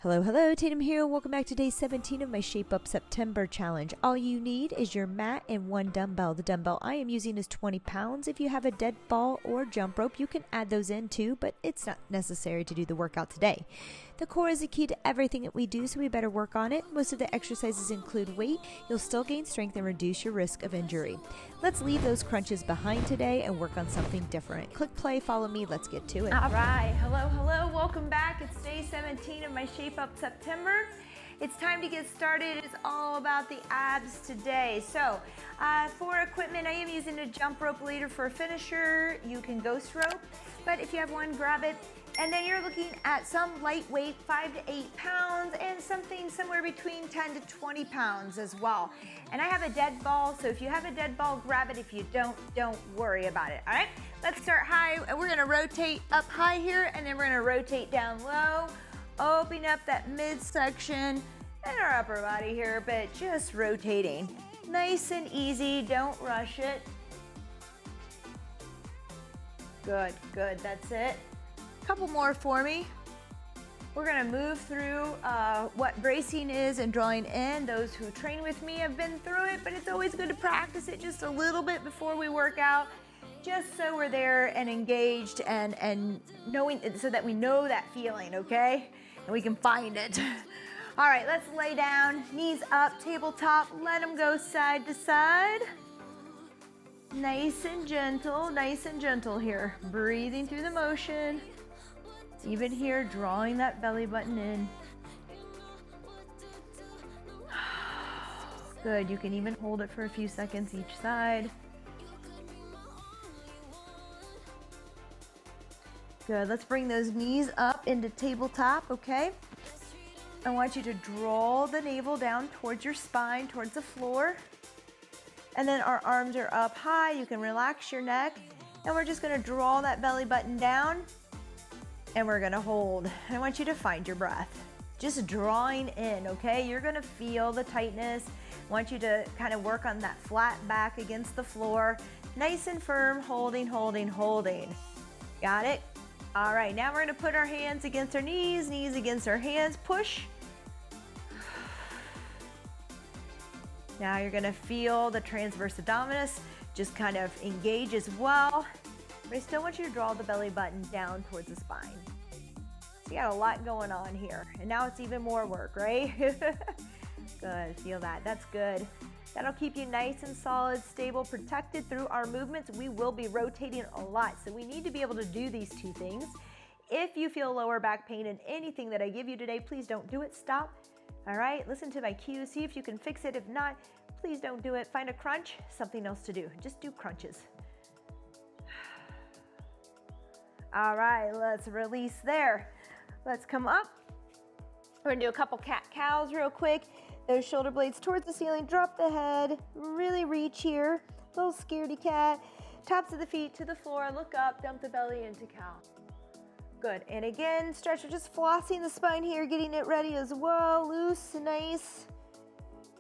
Hello, hello, Tatum here. Welcome back to day 17 of my Shape Up September challenge. All you need is your mat and one dumbbell. The dumbbell I am using is 20 pounds. If you have a dead ball or jump rope, you can add those in too, but it's not necessary to do the workout today. The core is the key to everything that we do, so we better work on it. Most of the exercises include weight. You'll still gain strength and reduce your risk of injury. Let's leave those crunches behind today and work on something different. Click play, follow me, let's get to it. All right, hello, welcome back. It's day 17 of my Shape Up September. It's time to get started. It's all about the abs today. So for equipment, I am using a jump rope leader for a finisher. You can ghost rope, but if you have one, grab it. And then you're looking at some lightweight, 5 to 8 pounds, and something somewhere between 10 to 20 pounds as well. And I have a dead ball, so if you have a dead ball, grab it. If you don't worry about it, all right? Let's start high. We're gonna rotate up high here, and then we're gonna rotate down low, open up that midsection and our upper body here, but just rotating. Nice and easy, don't rush it. Good, that's it. Couple more for me. We're gonna move through what bracing is and drawing in. Those who train with me have been through it, but it's always good to practice it just a little bit before we work out, just so we're there and engaged and knowing, so that we know that feeling, okay? And we can find it. All right, let's lay down, knees up, tabletop, let them go side to side. Nice and gentle here. Breathing through the motion. Even here, drawing that belly button in. Good, you can even hold it for a few seconds each side. Good, let's bring those knees up into tabletop, okay? I want you to draw the navel down towards your spine, towards the floor. And then our arms are up high, you can relax your neck. And we're just gonna draw that belly button down. And we're gonna hold. I want you to find your breath. Just drawing in, okay? You're gonna feel the tightness. I want you to kind of work on that flat back against the floor. Nice and firm, holding. Got it? All right, now we're gonna put our hands against our knees against our hands, push. Now you're gonna feel the transverse abdominis just kind of engage as well. But I still want you to draw the belly button down towards the spine. So you got a lot going on here. And now it's even more work, right? Good, feel that, that's good. That'll keep you nice and solid, stable, protected through our movements. We will be rotating a lot, so we need to be able to do these two things. If you feel lower back pain in anything that I give you today, please don't do it, stop. All right, listen to my cues, see if you can fix it. If not, please don't do it. Find a crunch, something else to do. Just do crunches. All right, let's release there. Let's come up. We're gonna do a couple cat-cows real quick. Those shoulder blades towards the ceiling, drop the head, really reach here. Little scaredy cat. Tops of the feet to the floor, look up, dump the belly into cow. Good, and again, stretch, we're just flossing the spine here, getting it ready as well. Loose, nice,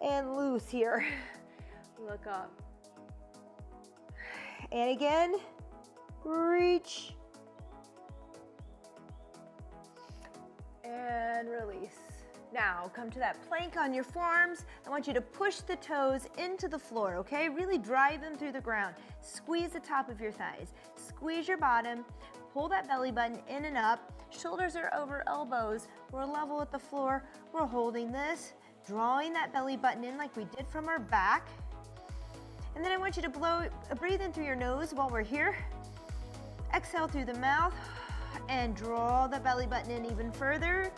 and loose here. Look up. And again, reach. And release. Now, come to that plank on your forearms. I want you to push the toes into the floor, okay? Really drive them through the ground. Squeeze the top of your thighs. Squeeze your bottom. Pull that belly button in and up. Shoulders are over elbows. We're level with the floor. We're holding this, drawing that belly button in like we did from our back. And then I want you to breathe in through your nose while we're here. Exhale through the mouth and draw the belly button in even further.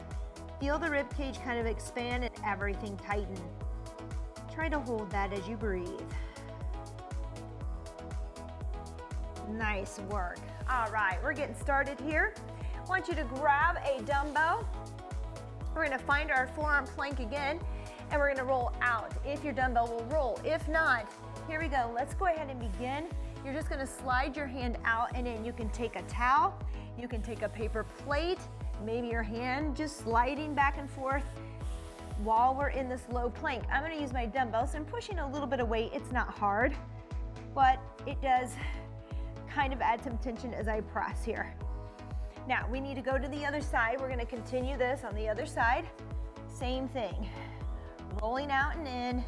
Feel the rib cage kind of expand and everything tighten. Try to hold that as you breathe. Nice work. All right, we're getting started here. I want you to grab a dumbbell. We're gonna find our forearm plank again, and we're gonna roll out. If your dumbbell will roll. If not, here we go. Let's go ahead and begin. You're just gonna slide your hand out, and then you can take a towel, you can take a paper plate, maybe your hand just sliding back and forth while we're in this low plank. I'm gonna use my dumbbells. I'm pushing a little bit of weight. It's not hard, but it does kind of add some tension as I press here. Now we need to go to the other side. We're gonna continue this on the other side. Same thing, rolling out and in.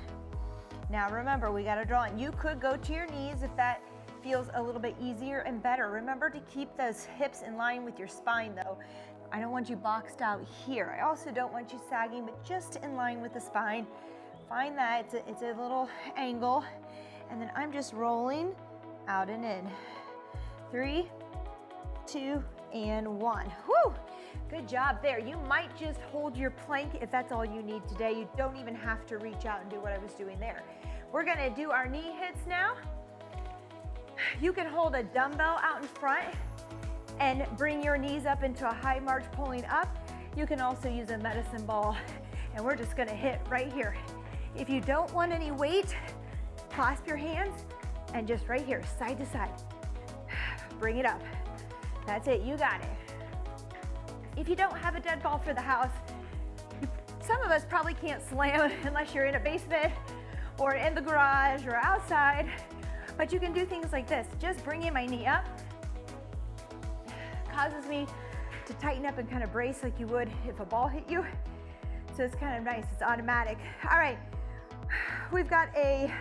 Now remember, we gotta draw in. You could go to your knees if that feels a little bit easier and better. Remember to keep those hips in line with your spine though. I don't want you boxed out here. I also don't want you sagging, but just in line with the spine. Find that, it's a little angle. And then I'm just rolling out and in. 3, 2, and 1. Whew, good job there. You might just hold your plank if that's all you need today. You don't even have to reach out and do what I was doing there. We're gonna do our knee hits now. You can hold a dumbbell out in front and bring your knees up into a high march pulling up. You can also use a medicine ball, and we're just gonna hit right here. If you don't want any weight, clasp your hands and just right here, side to side. Bring it up. That's it, you got it. If you don't have a dead ball for the house, some of us probably can't slam unless you're in a basement or in the garage or outside, but you can do things like this. Just bringing my knee up causes me to tighten up and kind of brace like you would if a ball hit you. So it's kind of nice, it's automatic. All right, we've got a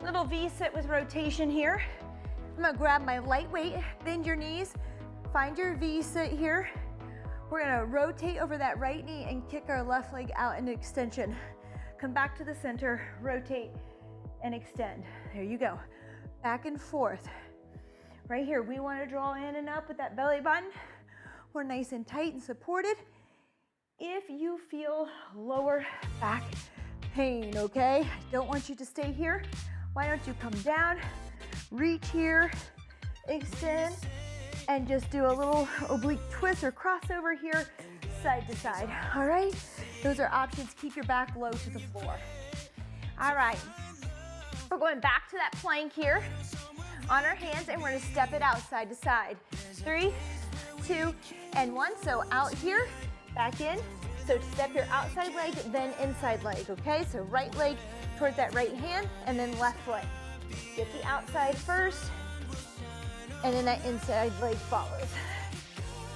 little V-sit with rotation here. I'm gonna grab my lightweight, bend your knees, find your V-sit here. We're gonna rotate over that right knee and kick our left leg out in extension. Come back to the center, rotate and extend. There you go, back and forth. Right here, we wanna draw in and up with that belly button. We're nice and tight and supported. If you feel lower back pain, okay? I don't want you to stay here. Why don't you come down, reach here, extend, and just do a little oblique twist or crossover here, side to side, all right? Those are options. Keep your back low to the floor. All right, we're going back to that plank here on our hands, and we're gonna step it out side to side. 3, 2, and 1. So out here, back in. So step your outside leg, then inside leg, okay? So right leg towards that right hand, and then left foot. Get the outside first, and then that inside leg follows.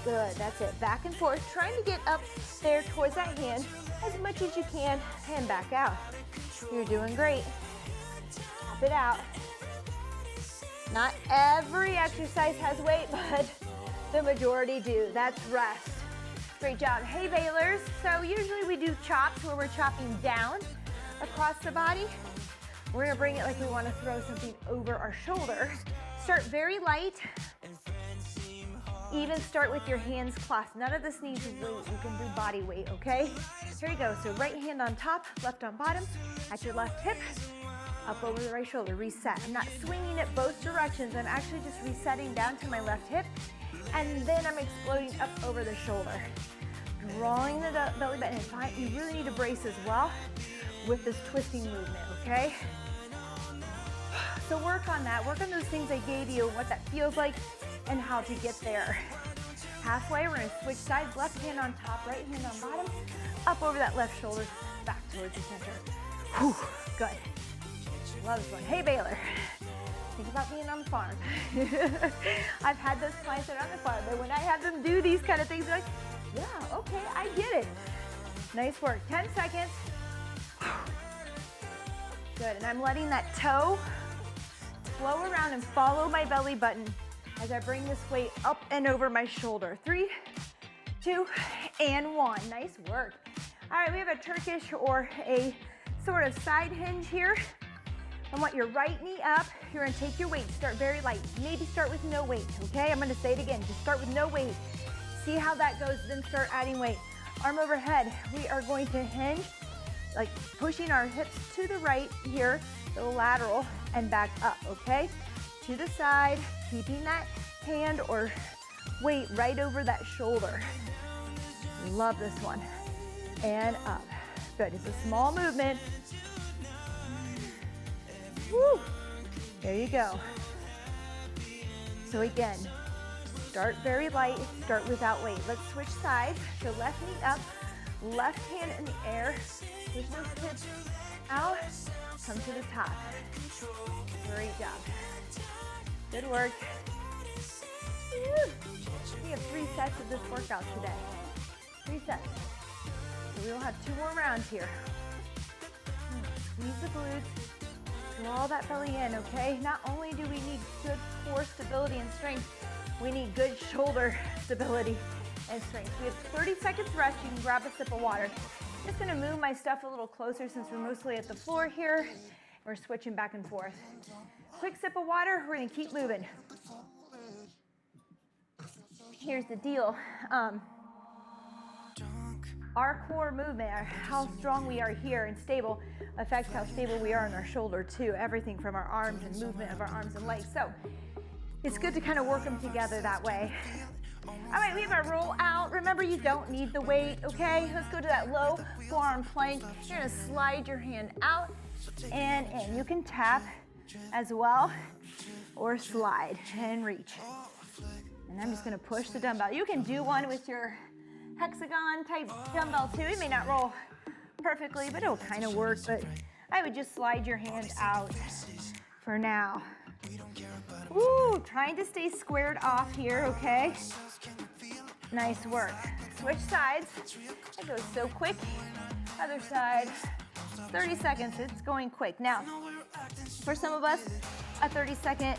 Good, that's it. Back and forth, trying to get up there towards that hand as much as you can, and back out. You're doing great. Tap it out. Not every exercise has weight, but the majority do. That's rest. Great job. Hey, Bailers. So usually we do chops where we're chopping down across the body. We're gonna bring it like we wanna throw something over our shoulder. Start very light. Even start with your hands clasped. None of this needs weight. You can do body weight, okay? Here you go. So right hand on top, left on bottom, at your left hip, up over the right shoulder, reset. I'm not swinging it both directions. I'm actually just resetting down to my left hip, and then I'm exploding up over the shoulder. Drawing the belly button in. Fine. You really need to brace as well with this twisting movement, okay? So work on that. Work on those things I gave you, what that feels like, and how to get there. Halfway, we're gonna switch sides. Left hand on top, right hand on bottom, up over that left shoulder, back towards the center. Whew, good. Love this one. Hey, Baylor. Think about being on the farm. I've had those clients that are on the farm, but when I have them do these kind of things, they're like, yeah, okay, I get it. Nice work. 10 seconds. Good, and I'm letting that toe flow around and follow my belly button as I bring this weight up and over my shoulder. 3, 2, and 1. Nice work. All right, we have a Turkish or a sort of side hinge here. I want your right knee up. You're gonna take your weight, start very light. Maybe start with no weight, okay? I'm gonna say it again, just start with no weight. See how that goes, then start adding weight. Arm overhead, we are going to hinge, like pushing our hips to the right here, the lateral, and back up, okay? To the side, keeping that hand or weight right over that shoulder. Love this one. And up. Good, it's a small movement. Woo! There you go. So again, start very light, start without weight. Let's switch sides. So left knee up, left hand in the air. Push those hips out, come to the top. Great job. Good work. We have 3 sets of this workout today. 3 sets. So we will have 2 more rounds here. Squeeze the glutes. Draw that belly in, okay? Not only do we need good core stability and strength, we need good shoulder stability and strength. We have 30 seconds rest. You can grab a sip of water. Just gonna move my stuff a little closer since we're mostly at the floor here. We're switching back and forth. Quick sip of water, we're gonna keep moving. Here's the deal. Our core movement, how strong we are here and stable, affects how stable we are in our shoulder too. Everything from our arms and movement of our arms and legs. So it's good to kind of work them together that way. All right, we have our roll out. Remember, you don't need the weight, okay? Let's go to that low forearm plank. You're gonna slide your hand out and in. You can tap as well or slide and reach. And I'm just gonna push the dumbbell. You can do one with your hexagon type dumbbell too. It may not roll perfectly, but it'll kind of work. But I would just slide your hand out for now. Woo, trying to stay squared off here, okay? Nice work. Switch sides. That goes so quick. Other side. 30 seconds, it's going quick. Now, for some of us, a 30-second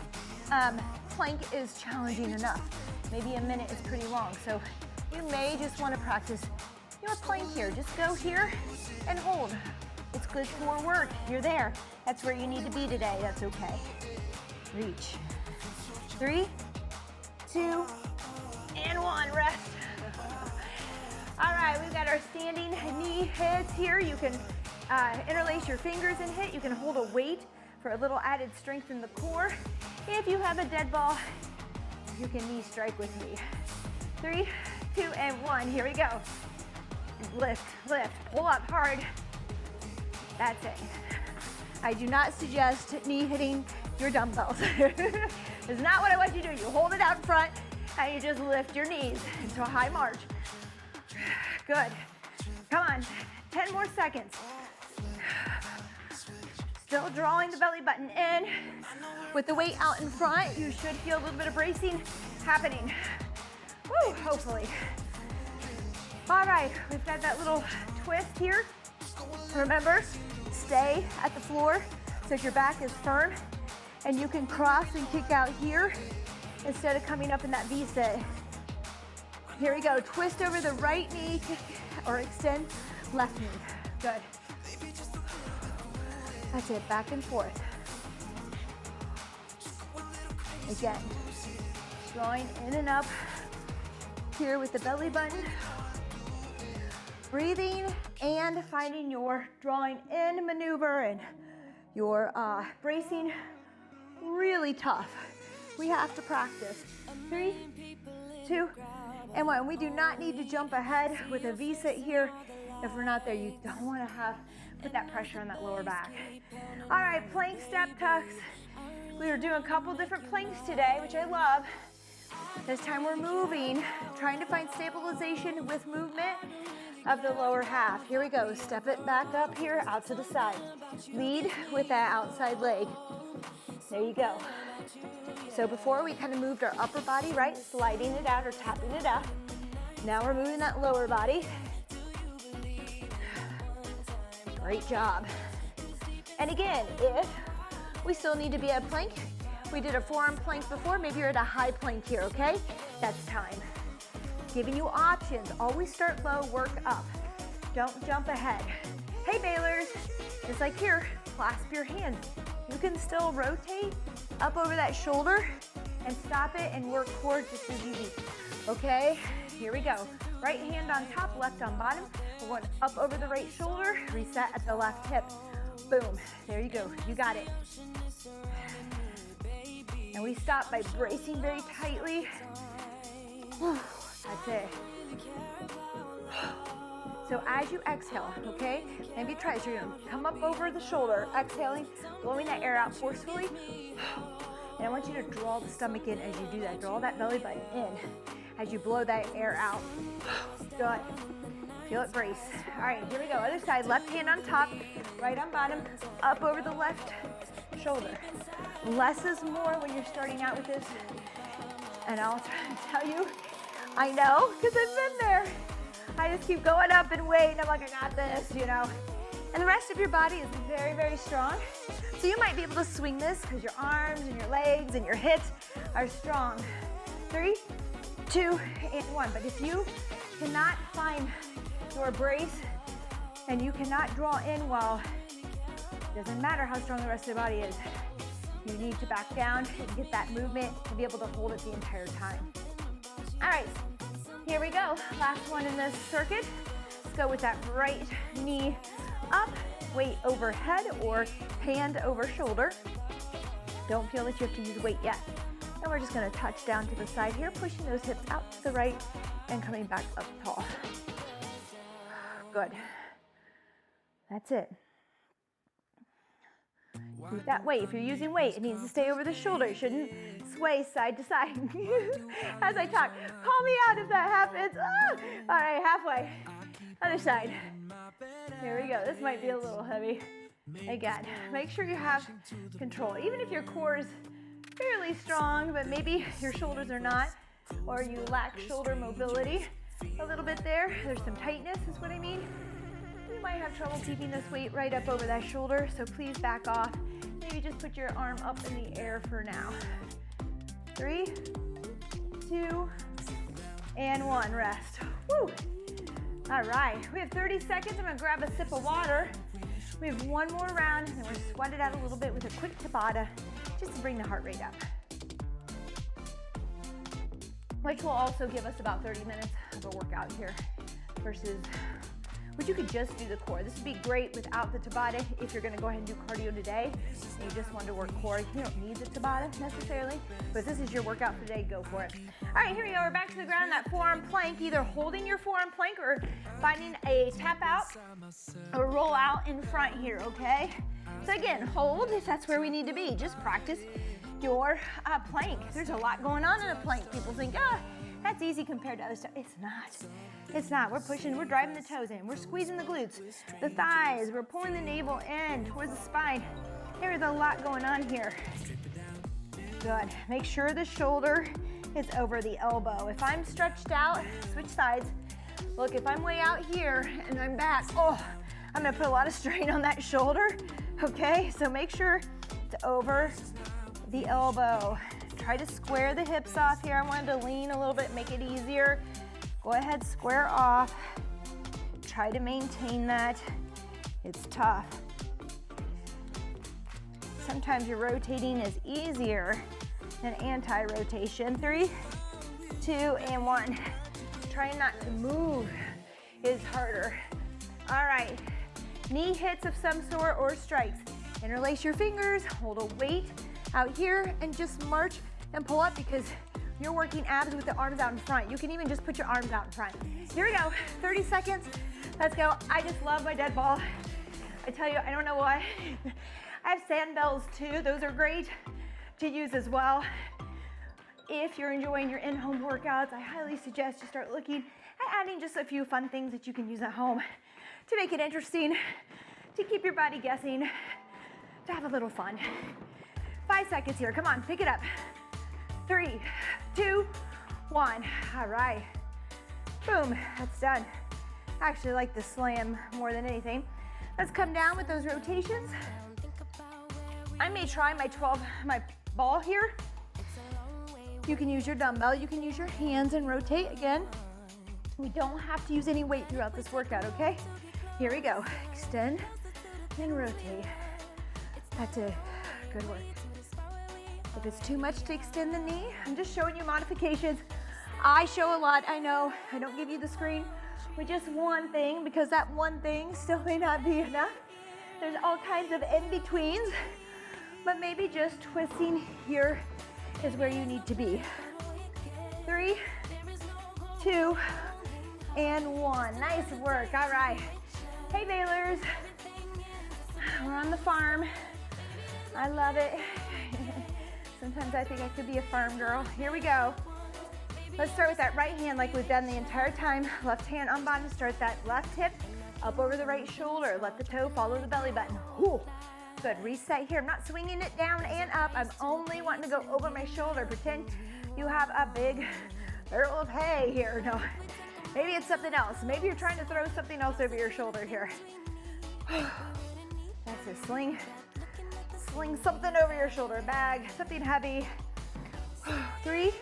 plank is challenging enough. Maybe a minute is pretty long. So you may just want to practice your plank here. Just go here and hold. It's good core work. You're there. That's where you need to be today. That's okay. Reach. 3, 2, and 1. Rest. All right, we've got our standing knee hits here. You can interlace your fingers and hit. You can hold a weight for a little added strength in the core. If you have a dead ball, you can knee strike with me. 3, 2, and 1. Here we go. Lift, lift, pull up hard. That's it. I do not suggest knee hitting your dumbbells. It's not what I want you to do. You hold it out front and you just lift your knees into a high march. Good. Come on. 10 more seconds. Still drawing the belly button in. With the weight out in front, you should feel a little bit of bracing happening. Woo, hopefully. All right, we've got that little twist here. Remember, stay at the floor so your back is firm and you can cross and kick out here instead of coming up in that V-sit. Here we go, twist over the right knee or extend left knee. Good. That's it, back and forth. Again, drawing in and up here with the belly button. Breathing and finding your drawing in maneuver and your bracing really tough. We have to practice. 3, 2, and 1. We do not need to jump ahead with a V-sit here. If we're not there, you don't want to put that pressure on that lower back. All right, plank step tucks. We are doing a couple different planks today, which I love. This time we're moving, trying to find stabilization with movement of the lower half. Here we go. Step it back up here, out to the side. Lead with that outside leg. There you go. So before we kind of moved our upper body, right? Sliding it out or tapping it up. Now we're moving that lower body. Great job. And again, if we still need to be at plank, we did a forearm plank before, maybe you're at a high plank here, okay? That's time. Giving you options. Always start low, work up. Don't jump ahead. Hey, Bailers, just like here, clasp your hands. You can still rotate up over that shoulder and stop it and work core just as easy. Okay, here we go. Right hand on top, left on bottom. We're going up over the right shoulder, reset at the left hip. Boom, there you go, you got it. And we stop by bracing very tightly. That's it. So as you exhale, okay, maybe try it. So you're gonna come up over the shoulder, exhaling, blowing that air out forcefully. And I want you to draw the stomach in as you do that. Draw that belly button in as you blow that air out. Good. Feel it brace. All right, here we go. Other side, left hand on top, right on bottom, up over the left shoulder. Less is more when you're starting out with this And I'll try to tell you, I know, because I've been there. I just keep going up and weight, and I'm like, I got this, you know. And the rest of your body is very, very strong. So you might be able to swing this because your arms and your legs and your hips are strong. 3, 2, and 1. But if you cannot find your brace and you cannot draw in well, it doesn't matter how strong the rest of the body is. You need to back down and get that movement and be able to hold it the entire time. All right, here we go. Last one in this circuit. Let's go with that right knee up, weight overhead or hand over shoulder. Don't feel that you have to use weight yet. And we're just gonna touch down to the side here, pushing those hips out to the right and coming back up tall. Good. That's it. Keep that weight. If you're using weight, it needs to stay over the shoulder. You shouldn't sway side to side as I talk. Call me out if that happens. Ah! All right, halfway. Other side. Here we go. This might be a little heavy. Again, make sure you have control. Even if your core is fairly strong, but maybe your shoulders are not, or you lack shoulder mobility a little bit there. There's some tightness is what I mean. You might have trouble keeping this weight right up over that shoulder, so please back off. Maybe just put your arm up in the air for now. 3, 2, and 1. Rest. Woo! All right, we have 30 seconds. I'm gonna grab a sip of water. We have one more round, and then we're sweat it out a little bit with a quick Tabata, just to bring the heart rate up. Which will also give us about 30 minutes of a workout here versus which you could just do the core. This would be great without the Tabata if you're gonna go ahead and do cardio today and you just want to work core. You don't need the Tabata necessarily, but if this is your workout for today, go for it. All right, here we go, we're back to the ground, that forearm plank, either holding your forearm plank or finding a tap out or roll out in front here, okay? So again, hold if that's where we need to be. Just practice your plank. There's a lot going on in a plank. People think, that's easy compared to other stuff. It's not. It's not. We're pushing, we're driving the toes in. We're squeezing the glutes, the thighs. We're pulling the navel in towards the spine. There is a lot going on here. Good. Make sure the shoulder is over the elbow. If I'm stretched out, switch sides. Look, if I'm way out here and I'm back, I'm gonna put a lot of strain on that shoulder, okay? So make sure it's over the elbow. Try to square the hips off here. I wanted to lean a little bit, make it easier. Go ahead, square off. Try to maintain that. It's tough. Sometimes your rotating is easier than anti-rotation. 3, 2, and 1. Trying not to move is harder. All right, knee hits of some sort or strikes. Interlace your fingers, hold a weight out here, and just march and pull up because you're working abs with the arms out in front. You can even just put your arms out in front. Here we go, 30 seconds. Let's go. I just love my dead ball. I tell you, I don't know why. I have sandbells too. Those are great to use as well. If you're enjoying your in-home workouts, I highly suggest you start looking at adding just a few fun things that you can use at home to make it interesting, to keep your body guessing, to have a little fun. 5 seconds here. Come on, pick it up. 3, 2, 1. All right. Boom, that's done. I actually like the slam more than anything. Let's come down with those rotations. I may try my ball here. You can use your dumbbell, you can use your hands and rotate again. We don't have to use any weight throughout this workout, okay? Here we go. Extend and rotate. That's it. Good work. If it's too much to extend the knee, I'm just showing you modifications. I show a lot, I know. I don't give you the screen with just one thing because that one thing still may not be enough. There's all kinds of in-betweens, but maybe just twisting here is where you need to be. 3, 2, and 1. Nice work, all right. Hey Baylors, we're on the farm. I love it. Sometimes I think I could be a farm girl. Here we go. Let's start with that right hand like we've done the entire time. Left hand on bottom, start that left hip up over the right shoulder. Let the toe follow the belly button. Whew. Good, reset here. I'm not swinging it down and up. I'm only wanting to go over my shoulder. Pretend you have a big barrel of hay here. No, maybe it's something else. Maybe you're trying to throw something else over your shoulder here. That's it, sling something over your shoulder, bag, something heavy. 3,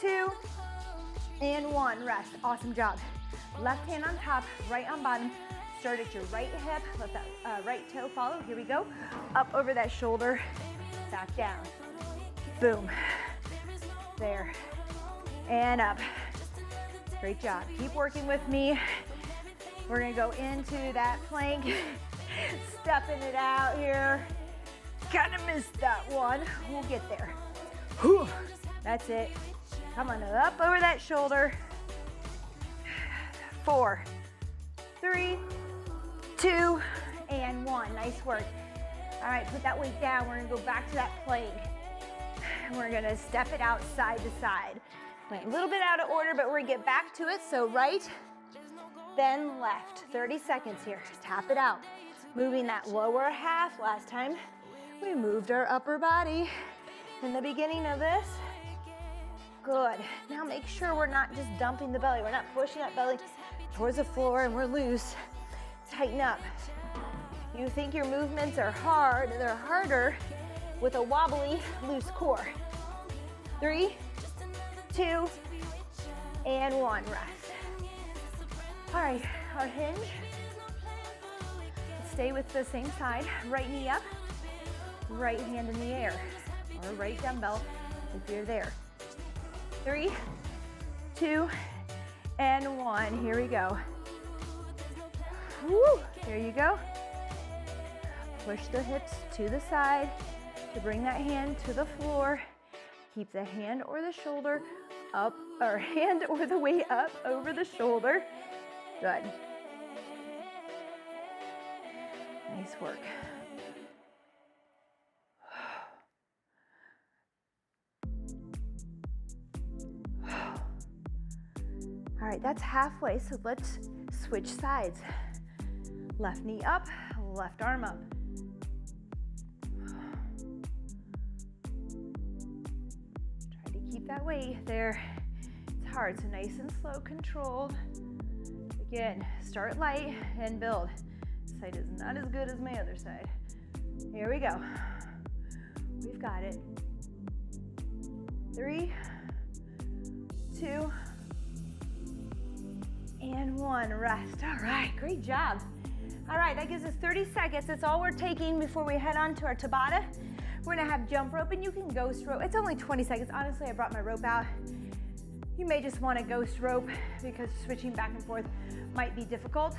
2, and 1, rest. Awesome job. Left hand on top, right on bottom. Start at your right hip, let that right toe follow. Here we go. Up over that shoulder, back down. Boom. There. And up. Great job. Keep working with me. We're gonna go into that plank, stepping it out here. Kind of missed that one. We'll get there. Whew. That's it. Come on, up over that shoulder. 4, 3, 2, and 1. Nice work. All right, put that weight down. We're gonna go back to that plank. We're gonna step it out side to side. Went a little bit out of order, but we're gonna get back to it. So right, then left. 30 seconds here. Tap it out. Moving that lower half. Last time we moved our upper body in the beginning of this. Good. Now make sure we're not just dumping the belly. We're not pushing that belly towards the floor and we're loose. Tighten up. You think your movements are hard. They're harder with a wobbly, loose core. 3, 2, and 1. Rest. All right, our hinge. Stay with the same side. Right knee up, right hand in the air, or right dumbbell if you're there. 3, 2, and 1. Here we go. Woo, there you go. Push the hips to the side to bring that hand to the floor. Keep the hand or the shoulder up, or hand or the weight up over the shoulder. Good. Nice work. All right, that's halfway, so let's switch sides. Left knee up, left arm up. Try to keep that weight there. It's hard, so nice and slow, controlled. Again, start light and build. This side is not as good as my other side. Here we go. We've got it. 3, 2, and 1. Rest. All right, great job. All right, that gives us 30 seconds. That's all we're taking before we head on to our Tabata. We're gonna have jump rope, and you can ghost rope. It's only 20 seconds. Honestly, I brought my rope out. You may just want to ghost rope because switching back and forth might be difficult.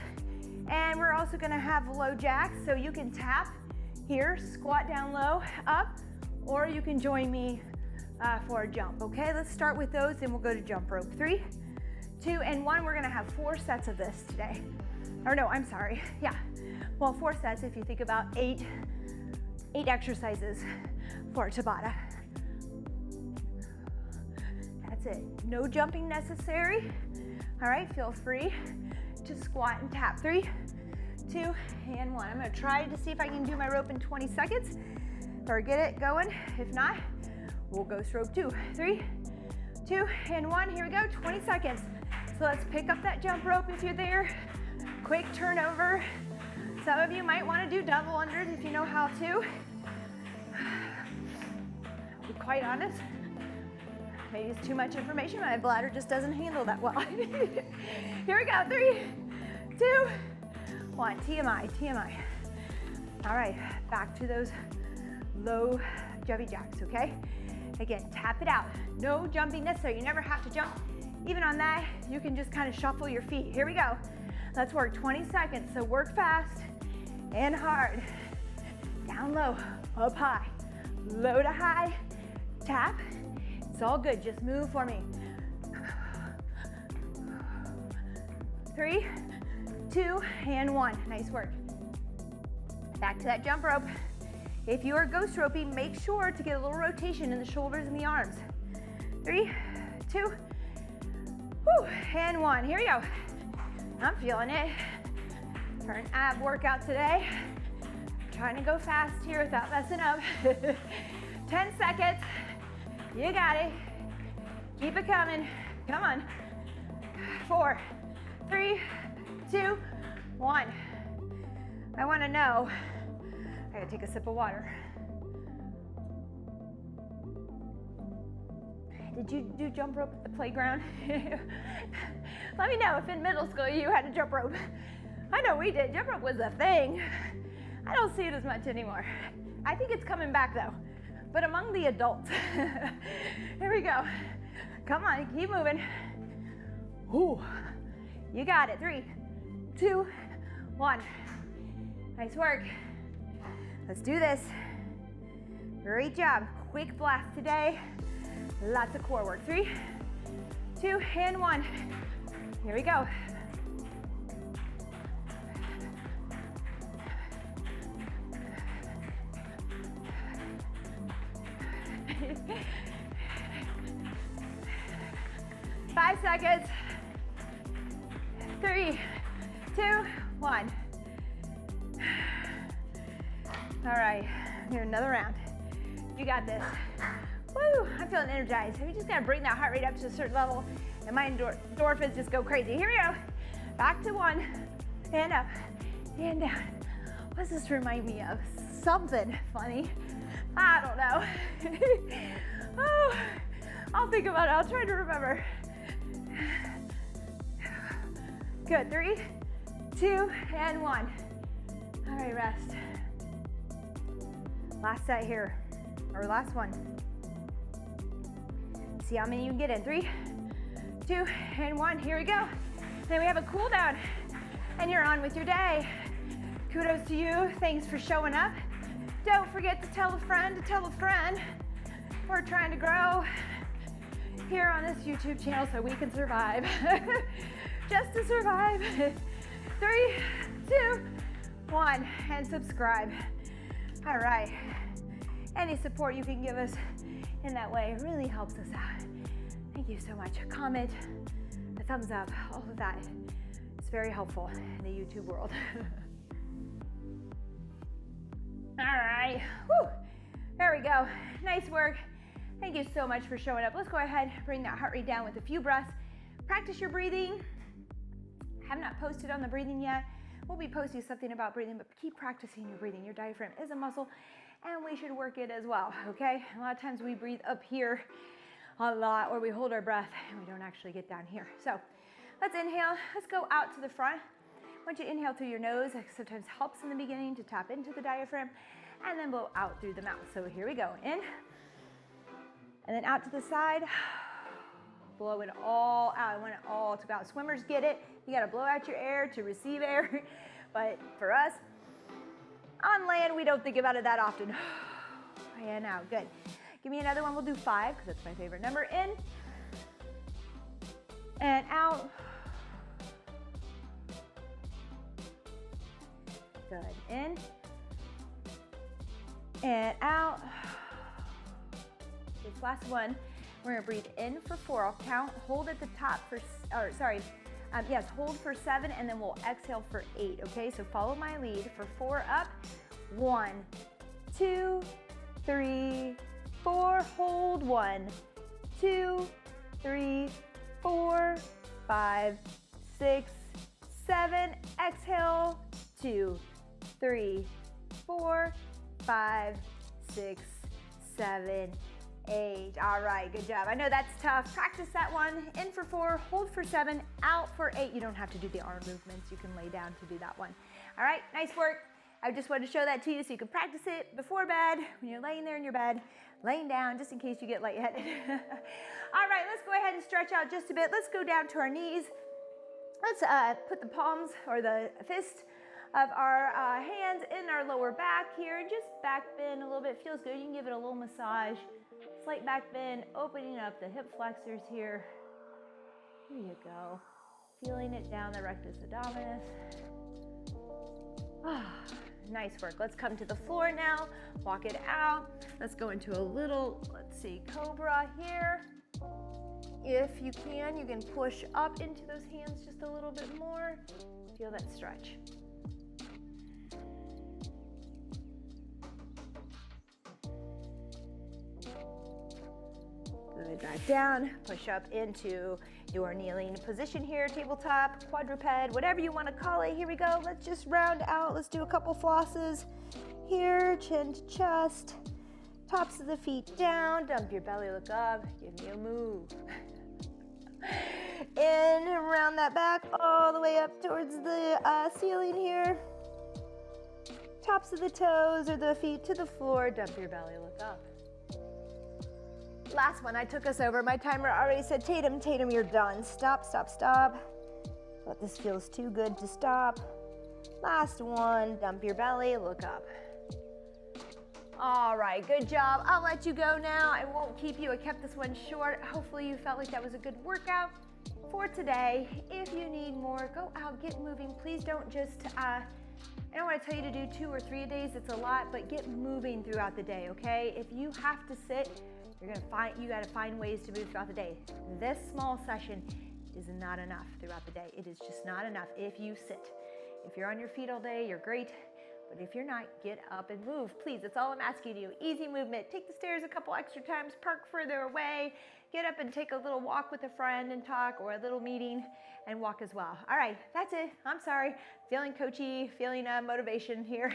And we're also gonna have low jacks, so you can tap here, squat down low, up, or you can join me for a jump, okay? Let's start with those, and we'll go to jump rope. 3, 2, and 1. We're gonna have 4 sets of this today. Or no, I'm sorry, yeah. Well, 4 sets if you think about 8 exercises for Tabata. That's it, no jumping necessary. All right, feel free to squat and tap. 3, 2, and 1. I'm gonna try to see if I can do my rope in 20 seconds or get it going. If not, we'll ghost rope 2. 3, 2, and 1. Here we go, 20 seconds. So let's pick up that jump rope if you're there. Quick turnover. Some of you might want to do double unders if you know how to. I'll be quite honest, maybe it's too much information. My bladder just doesn't handle that well. Here we go, 3, 2, 1. TMI, TMI. All right, back to those low jumpy jacks, okay? Again, tap it out. No jumping necessary. You never have to jump. Even on that, you can just kind of shuffle your feet. Here we go. Let's work 20 seconds. So work fast and hard. Down low, up high, low to high, tap. It's all good, just move for me. 3, 2, and 1. Nice work. Back to that jump rope. If you are ghost roping, make sure to get a little rotation in the shoulders and the arms. 3, 2, and 1. Here we go. I'm feeling it. For an ab workout today. Trying to go fast here without messing up. 10 seconds. You got it. Keep it coming. Come on. 4, 3, 2, 1. I want to know. I gotta take a sip of water. Did you do jump rope at the playground? Let me know if in middle school you had a jump rope. I know we did. Jump rope was a thing. I don't see it as much anymore. I think it's coming back though, but among the adults. Here we go. Come on, keep moving. Ooh, you got it. 3, 2, 1. Nice work. Let's do this. Great job. Quick blast today. Lots of core work. 3, 2, and 1. Here we go. Five seconds. 3, 2, 1. All right, here another round. You got this. Woo, I'm feeling energized. We just gotta bring that heart rate up to a certain level, and my endorphins just go crazy. Here we go. Back to 1, and up, and down. What does this remind me of? Something funny. I don't know. Oh, I'll think about it. I'll try to remember. Good. 3, 2, and 1. All right, rest. Last set here, or last one. See how many you can get in. 3, 2, and 1. Here we go. Then we have a cool down, and you're on with your day. Kudos to you. Thanks for showing up. Don't forget to tell a friend to tell a friend. We're trying to grow here on this YouTube channel so we can survive. Just to survive. 3, 2, 1, and subscribe. All right. Any support you can give us in that way really helps us out. Thank you so much. A comment, a thumbs up, all of that. It's very helpful in the YouTube world. All right. Whew. There we go. Nice work. Thank you so much for showing up. Let's go ahead and bring that heart rate down with a few breaths. Practice your breathing. I have not posted on the breathing yet. We'll be posting something about breathing, but keep practicing your breathing. Your diaphragm is a muscle, and we should work it as well, okay? A lot of times we breathe up here a lot, or we hold our breath, and we don't actually get down here. So let's inhale. Let's go out to the front. Once you inhale through your nose, that sometimes helps in the beginning to tap into the diaphragm, and then blow out through the mouth. So here we go. In, and then out to the side. Blow it all out. I want it all to go out. Swimmers get it. You got to blow out your air to receive air. But for us, on land, we don't think about it that often. And out. Good. Give me another one. We'll do 5 because that's my favorite number. In and out. Good. In and out. This last one. We're gonna breathe in for 4. I'll count, hold at the top for, hold for 7, and then we'll exhale for 8, okay? So follow my lead. For 4, up. 1, 2, 3, 4. Hold. 1, 2, 3, 4, 5, 6, 7. Exhale. 2, 3, 4, 5, 6, 7, 8. All right, good job. I know that's tough. Practice that one. In for 4, hold for 7, out for 8. You don't have to do the arm movements. You can lay down to do that one. All right, nice work. I just wanted to show that to you so you can practice it before bed, when you're laying there in your bed, laying down, just in case you get lightheaded. All right, let's go ahead and stretch out just a bit. Let's go down to our knees. Let's put the palms or the fist of our hands in our lower back here, and just back bend a little bit. Feels good. You can give it a little massage. Slight back bend, opening up the hip flexors here. Here you go. Feeling it down the rectus abdominis. Nice work. Let's come to the floor now. Walk it out. Let's go into a little, cobra here. If you can push up into those hands just a little bit more. Feel that stretch. Good. back down, push up into your kneeling position here, tabletop, quadruped, whatever you want to call it. Here we go. Let's just round out. Let's do a couple flosses here, chin to chest, tops of the feet down, dump your belly, look up, give me a move. In, round that back all the way up towards the ceiling here. Tops of the toes or the feet to the floor, dump your belly, look up. Last one, I took us over. My timer already said, Tatum, you're done. Stop, stop, stop. But this feels too good to stop. Last one, dump your belly, look up. All right, good job. I'll let you go now. I won't keep you. I kept this one short. Hopefully you felt like that was a good workout for today. If you need more, go out, get moving. Please don't just, I don't want to tell you to do 2 or 3 days. It's a lot, but get moving throughout the day, okay? If you have to sit, you got to find ways to move throughout the day. This small session is not enough throughout the day. It is just not enough if you sit. If you're on your feet all day, you're great. But if you're not, get up and move. Please, that's all I'm asking you. Easy movement. Take the stairs a couple extra times, park further away, get up and take a little walk with a friend and talk, or a little meeting and walk as well. All right, that's it. I'm sorry. Feeling coachy, feeling motivation here.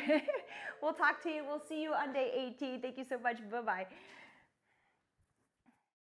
We'll talk to you. We'll see you on day 18. Thank you so much. Bye-bye.